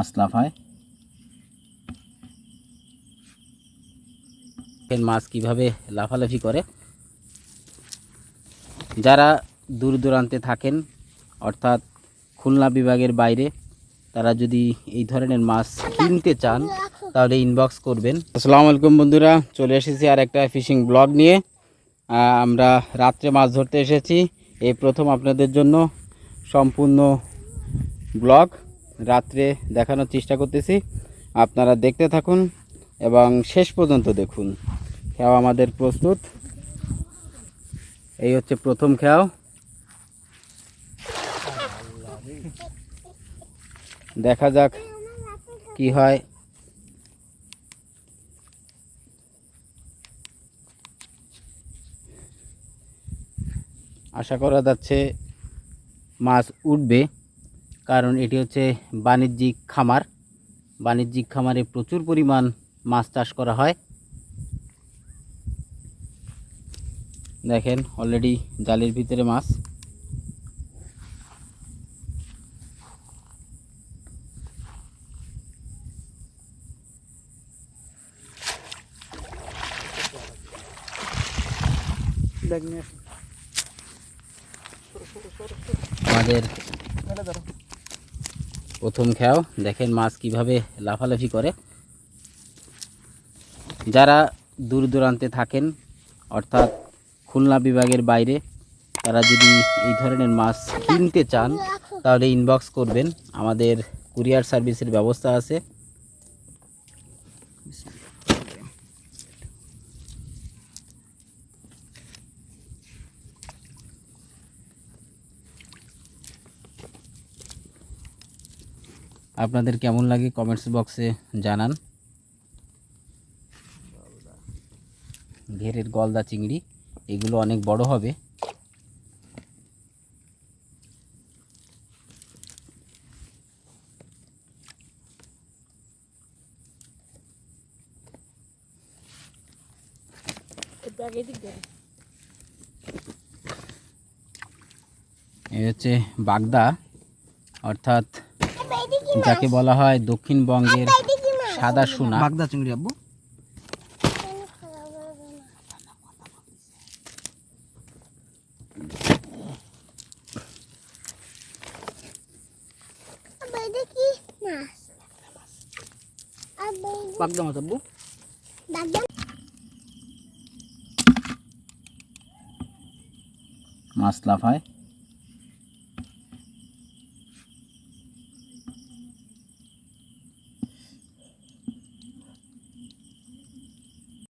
মাছ লাফায়। মাছ কিভাবে লাফালাফি করে। যারা দূর দূরান্তে থাকেন অর্থাৎ খুলনা বিভাগের বাইরে, তারা যদি এই ধরনের মাছ কিনতে চান তাহলে ইনবক্স করবেন। আসসালামু আলাইকুম বন্ধুরা, চলে এসেছি আর একটা ফিশিং ব্লগ নিয়ে। আমরা রাত্রে মাছ ধরতে এসেছি। এই প্রথম আপনাদের জন্য সম্পূর্ণ ব্লগ রাত্রে দেখানোর চেষ্টা করতেছি। আপনারা দেখতে থাকুন এবং শেষ পর্যন্ত দেখুন। খেয়াও আমাদের প্রস্তুত। এই হচ্ছে প্রথম খেয়াও। দেখা যাক কি হয়। আশা করা যাচ্ছে মাছ উঠবে, কারণ এটি হচ্ছে বাণিজ্যিক খামার। বাণিজ্যিক খামারে প্রচুর পরিমাণ মাছ চাষ করা হয়। দেখেন অলরেডি জালের ভিতরে মাছ। আমাদের প্রথম খেয়াও। দেখেন মাছ কিভাবে লাফালাফি করে। যারা দূর দূরান্তে থাকেন অর্থাৎ খুলনা বিভাগের বাইরে, তারা যদি এই ধরনের মাছ কিনতে চান তাহলে ইনবক্স করবেন। আমাদের কুরিয়ার সার্ভিসের ব্যবস্থা আছে। আপনাদের কেমন লাগে কমেন্টস বক্সে জানান। ঘেরের গলদা চিংড়ি, এগুলো অনেক বড় হবে। এই হচ্ছে বাগদা, অর্থাৎ যাকে বলা হয় দক্ষিণবঙ্গের সাদা সোনা। বাগদা চিংড়ি আব্বু। বাগদা মাছ আব্বু। মাছ লাফায়।